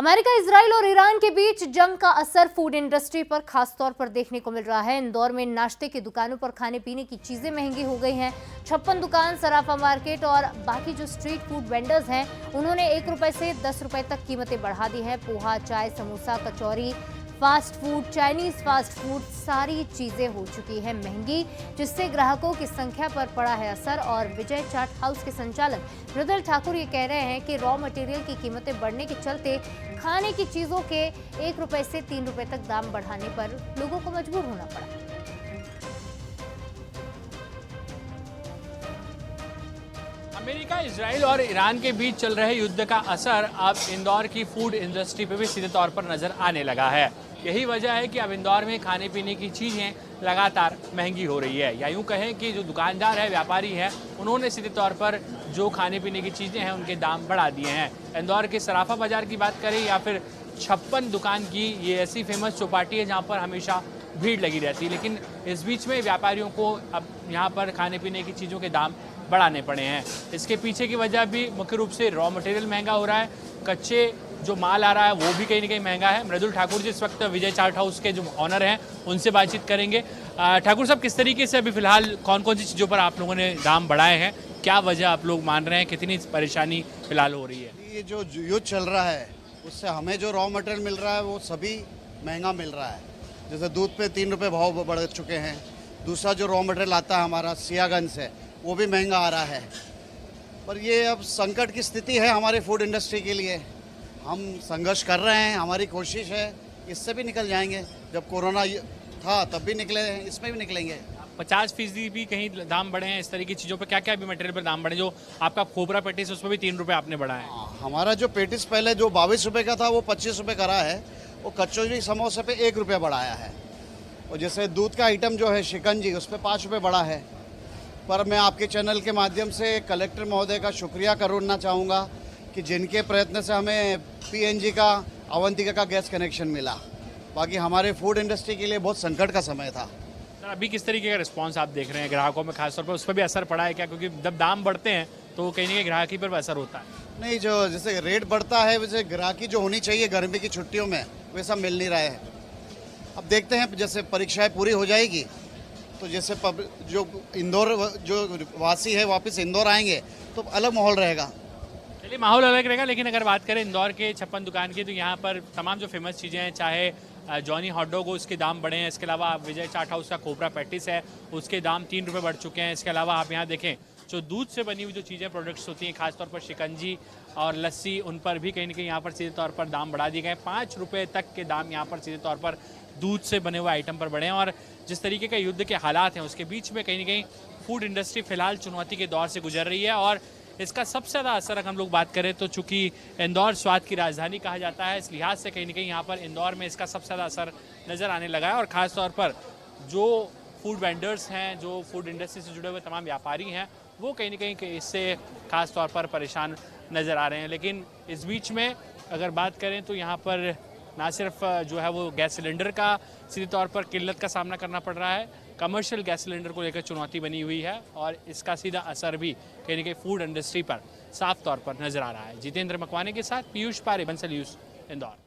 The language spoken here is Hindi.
अमेरिका, इजराइल और ईरान के बीच जंग का असर फूड इंडस्ट्री पर खास तौर पर देखने को मिल रहा है। इंदौर में नाश्ते की दुकानों पर खाने पीने की चीजें महंगी हो गई हैं। 56 दुकान, सराफा मार्केट और बाकी जो स्ट्रीट फूड वेंडर्स हैं, उन्होंने 1 रुपए से 10 रुपए तक कीमतें बढ़ा दी है। पोहा, चाय, samosa, kachori, fast food, Chinese fast food, सारी चीजें हो चुकी है महंगी, जिससे ग्राहकों की संख्या पर पड़ा है असर। और विजय चाट हाउस के संचालक मृदुल ठाकुर ये कह रहे हैं कि रॉ मटेरियल की कीमतें बढ़ने के चलते खाने की चीजों के 1 रुपए से 3 रुपए तक दाम बढ़ाने पर लोगों को मजबूर होना पड़ा। अमेरिका, इजराइल और ईरान के बीच चल रहे युद्ध का असर अब इंदौर की फूड इंडस्ट्री पर भी सीधे तौर पर नजर आने लगा है। यही वजह है कि अब इंदौर में खाने पीने की चीज़ें लगातार महंगी हो रही है, या यूँ कहें कि जो दुकानदार है, व्यापारी हैं, उन्होंने सीधे तौर पर जो खाने पीने की चीज़ें हैं उनके दाम बढ़ा दिए हैं। इंदौर के सराफा बाज़ार की बात करें या फिर 56 दुकान की, ये ऐसी फेमस चौपाटी है जहाँ पर हमेशा भीड़ लगी रहती है, लेकिन इस बीच में व्यापारियों को अब यहाँ पर खाने पीने की चीज़ों के दाम बढ़ाने पड़े हैं। इसके पीछे की वजह भी मुख्य रूप से रॉ मटेरियल महंगा हो रहा है, कच्चे जो माल आ रहा है वो भी कहीं ना कहीं महंगा है। मृदुल ठाकुर जी इस वक्त विजय चाट हाउस के जो ऑनर हैं उनसे बातचीत करेंगे। ठाकुर साहब, किस तरीके से अभी फिलहाल कौन कौन सी चीज़ों पर आप लोगों ने दाम बढ़ाए हैं, क्या वजह आप लोग मान रहे हैं, कितनी परेशानी फिलहाल हो रही है? ये जो युद्ध चल रहा है उससे हमें जो रॉ मटेरियल मिल रहा है वो सभी महंगा मिल रहा है। जैसे दूध पे 3 रुपये भाव बढ़ चुके हैं। दूसरा जो रॉ मटेरियल आता है हमारा सियागंज से, वो भी महंगा आ रहा है। पर ये अब संकट की स्थिति है हमारे फूड इंडस्ट्री के लिए। हम संघर्ष कर रहे हैं, हमारी कोशिश है इससे भी निकल जाएंगे। जब कोरोना था तब भी निकले हैं, इसमें भी निकलेंगे। 50% भी कहीं दाम बढ़े हैं इस तरह की चीज़ों पर? क्या क्या अभी मटेरियल पर दाम बढ़े? जो आपका खोपरा पेटिस उस पर भी 3 रुपये आपने बढ़ाया है। हमारा जो पेटिस पहले जो 22 रुपये का था वो 25 रुपये करा है। वो कचौरी समोसे पे 1 रुपया बढ़ाया है। और जैसे दूध का आइटम जो है शिकंजी, उस पर 5 रुपये बढ़ा है। पर मैं आपके चैनल के माध्यम से कलेक्टर महोदय का शुक्रिया करना चाहूँगा कि जिनके प्रयत्न से हमें पीएनजी का, अवंतिका का गैस कनेक्शन मिला। बाकी हमारे फूड इंडस्ट्री के लिए बहुत संकट का समय था। सर, अभी किस तरीके का रिस्पांस आप देख रहे हैं ग्राहकों में, खासतौर पर उस पर भी असर पड़ा है क्या? क्योंकि जब दाम बढ़ते हैं तो कहीं ना कहीं ग्राहकी पर भी असर होता है। नहीं, जो जैसे रेट बढ़ता है वैसे ग्राहकी जो होनी चाहिए गर्मी की छुट्टियों में वैसा मिल नहीं रहा है। अब देखते हैं, जैसे परीक्षाएं पूरी हो जाएगी तो जैसे जो इंदौर जो वासी है वापस इंदौर आएंगे तो अलग माहौल रहेगा। चलिए, माहौल अलग रहेगा, लेकिन अगर बात करें इंदौर के 56 दुकान की, तो यहाँ पर तमाम जो फेमस चीज़ें हैं, चाहे जॉनी हॉट डॉग हो, उसके दाम बढ़े हैं। इसके अलावा विजय चाट हाउस का खोपरा पैटिस है, उसके दाम 3 रुपये बढ़ चुके हैं। इसके अलावा आप यहाँ देखें, जो दूध से बनी हुई जो चीज़ें, प्रोडक्ट्स होती हैं, खासतौर पर शिकंजी और लस्सी, उन पर भी कहीं ना कहीं यहाँ पर सीधे तौर पर दाम बढ़ा दिए गए। 5 रुपये तक के दाम यहाँ पर सीधे तौर पर दूध से बने हुए आइटम पर बढ़े हैं। और जिस तरीके का युद्ध के हालात हैं उसके बीच में कहीं ना कहीं फूड इंडस्ट्री फिलहाल चुनौती के दौर से गुजर रही है। और इसका सबसे ज़्यादा असर अगर हम लोग बात करें तो चूँकि इंदौर स्वाद की राजधानी कहा जाता है, इस लिहाज से कहीं ना कहीं यहाँ पर इंदौर में इसका सबसे ज़्यादा असर नज़र आने लगा है। और ख़ास तौर पर जो फूड वेंडर्स हैं, जो फूड इंडस्ट्री से जुड़े हुए तमाम व्यापारी हैं, वो कहीं ना कहीं इससे ख़ास तौर पर परेशान नज़र आ रहे हैं। लेकिन इस बीच में अगर बात करें तो यहाँ पर ना सिर्फ जो है वो गैस सिलेंडर का सीधे तौर पर किल्लत का सामना करना पड़ रहा है, कमर्शियल गैस सिलेंडर को लेकर चुनौती बनी हुई है, और इसका सीधा असर भी कहीं ना कहीं फूड इंडस्ट्री पर साफ तौर पर नजर आ रहा है। जितेंद्र मकवाने के साथ पीयूष पारे, बंसल न्यूज़, इंदौर।